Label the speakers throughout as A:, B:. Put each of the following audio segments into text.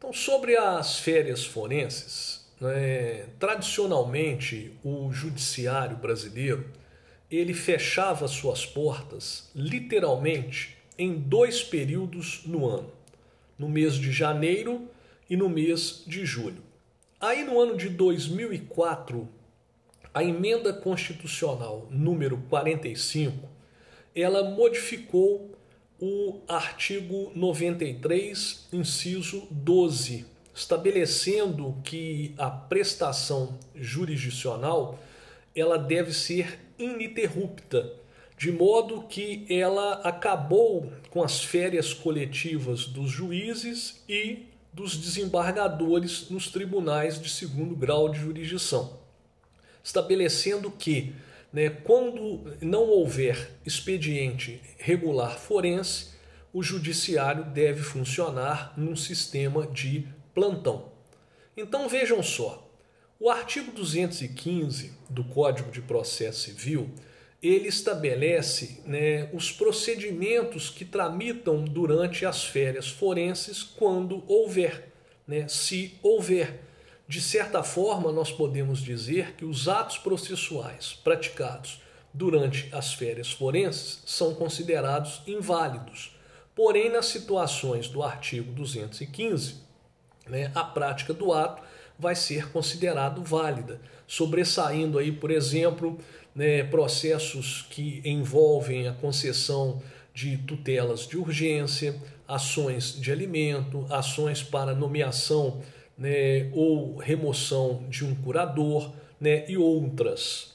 A: Então, sobre as férias forenses, né, tradicionalmente o judiciário brasileiro ele fechava suas portas literalmente em dois períodos no ano, no mês de janeiro e no mês de julho. Aí no ano de 2004, a emenda constitucional número 45, ela modificou o artigo 93, inciso 12, estabelecendo que a prestação jurisdicional ela deve ser ininterrupta, de modo que ela acabou com as férias coletivas dos juízes e dos desembargadores nos tribunais de segundo grau de jurisdição, estabelecendo que, quando não houver expediente regular forense, o judiciário deve funcionar num sistema de plantão. Então vejam só, o artigo 215 do Código de Processo Civil, ele estabelece os procedimentos que tramitam durante as férias forenses quando houver, se houver. De certa forma, nós podemos dizer que os atos processuais praticados durante as férias forenses são considerados inválidos. Porém, nas situações do artigo 215, a prática do ato vai ser considerado válida, sobressaindo aí, por exemplo, processos que envolvem a concessão de tutelas de urgência, ações de alimento, ações para nomeação ou remoção de um curador, e outras.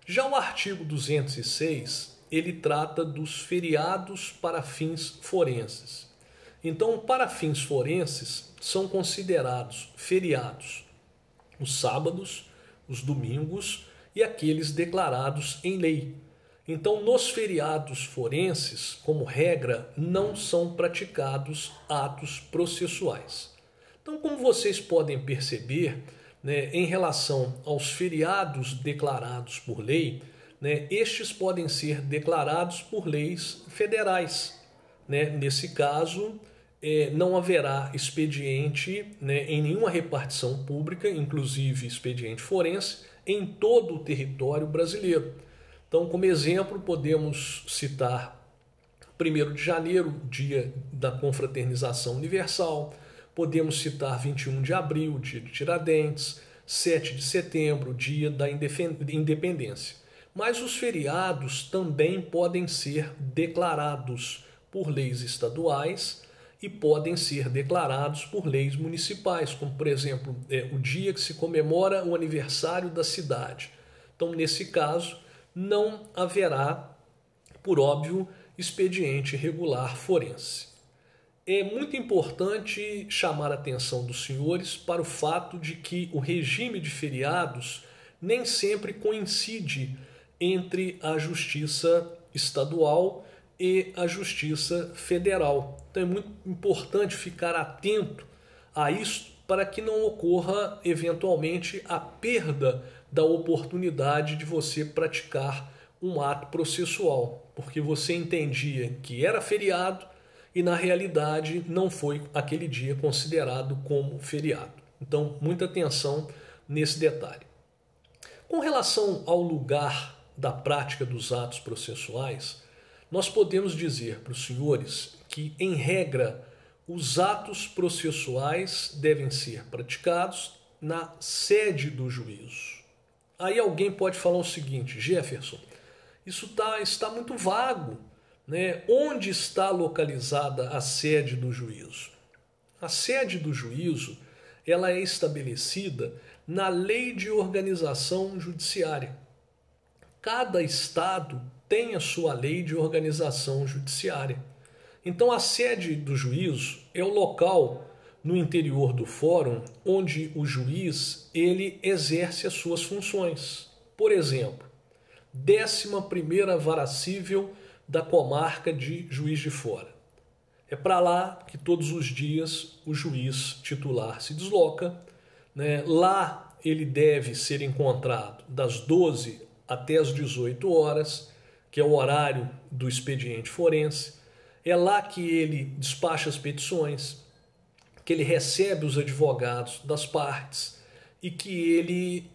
A: Já o artigo 206, ele trata dos feriados para fins forenses. Então, para fins forenses, são considerados feriados os sábados, os domingos e aqueles declarados em lei. Então, nos feriados forenses, como regra, não são praticados atos processuais. Então, como vocês podem perceber, em relação aos feriados declarados por lei, estes podem ser declarados por leis federais. Nesse caso, não haverá expediente em nenhuma repartição pública, inclusive expediente forense, em todo o território brasileiro. Então, como exemplo, podemos citar 1º de janeiro, dia da confraternização universal, podemos citar 21 de abril, dia de Tiradentes, 7 de setembro, dia da independência. Mas os feriados também podem ser declarados por leis estaduais e podem ser declarados por leis municipais, como, por exemplo, o dia que se comemora o aniversário da cidade. Então, nesse caso, não haverá, por óbvio, expediente regular forense. É muito importante chamar a atenção dos senhores para o fato de que o regime de feriados nem sempre coincide entre a Justiça Estadual e a Justiça Federal. Então é muito importante ficar atento a isso para que não ocorra eventualmente a perda da oportunidade de você praticar um ato processual, porque você entendia que era feriado e na realidade não foi aquele dia considerado como feriado. Então, muita atenção nesse detalhe. Com relação ao lugar da prática dos atos processuais, nós podemos dizer para os senhores que, em regra, os atos processuais devem ser praticados na sede do juízo. Aí alguém pode falar o seguinte: Jefferson, isso está muito vago. Onde está localizada a sede do juízo? A sede do juízo ela é estabelecida na Lei de Organização Judiciária. Cada estado tem a sua lei de organização judiciária. Então a sede do juízo é o local no interior do fórum onde o juiz ele exerce as suas funções. Por exemplo, 11ª Vara Cível da comarca de Juiz de Fora. É para lá que todos os dias o juiz titular se desloca. Lá ele deve ser encontrado das 12 até as 18 horas, que é o horário do expediente forense. É lá que ele despacha as petições, que ele recebe os advogados das partes e que ele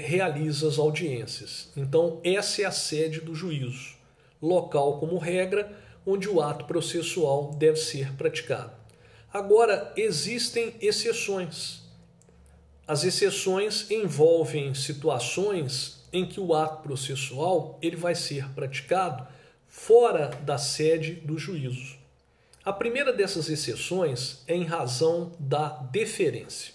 A: realiza as audiências. Então, essa é a sede do juízo, local como regra, onde o ato processual deve ser praticado. Agora, existem exceções. As exceções envolvem situações em que o ato processual ele vai ser praticado fora da sede do juízo. A primeira dessas exceções é em razão da deferência.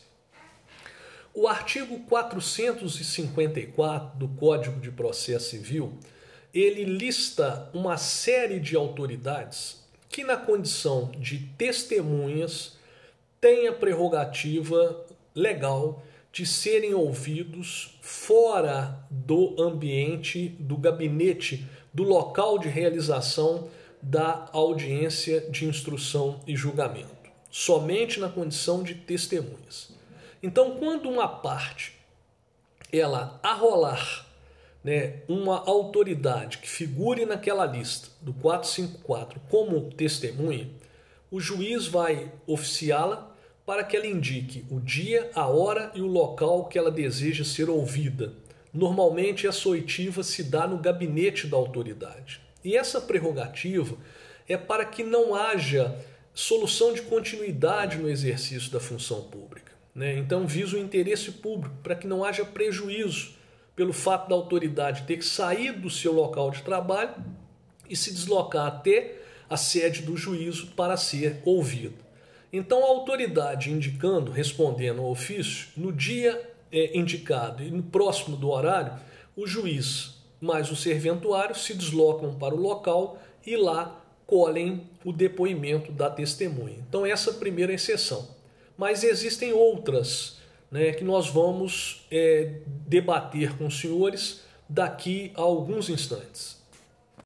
A: O artigo 454 do Código de Processo Civil, ele lista uma série de autoridades que, na condição de testemunhas, têm a prerrogativa legal de serem ouvidos fora do ambiente, do gabinete, do local de realização da audiência de instrução e julgamento, somente na condição de testemunhas. Então, quando uma parte ela arrolar, uma autoridade que figure naquela lista do 454 como testemunha, o juiz vai oficiá-la para que ela indique o dia, a hora e o local que ela deseja ser ouvida. Normalmente, essa oitiva se dá no gabinete da autoridade. E essa prerrogativa é para que não haja solução de continuidade no exercício da função pública. Então, visa o interesse público, para que não haja prejuízo pelo fato da autoridade ter que sair do seu local de trabalho e se deslocar até a sede do juízo para ser ouvido. Então, a autoridade indicando, respondendo ao ofício, no dia indicado e no próximo do horário, o juiz mais o serventuário se deslocam para o local e lá colhem o depoimento da testemunha. Então, essa é a primeira exceção. Mas existem outras, que nós vamos debater com os senhores daqui a alguns instantes.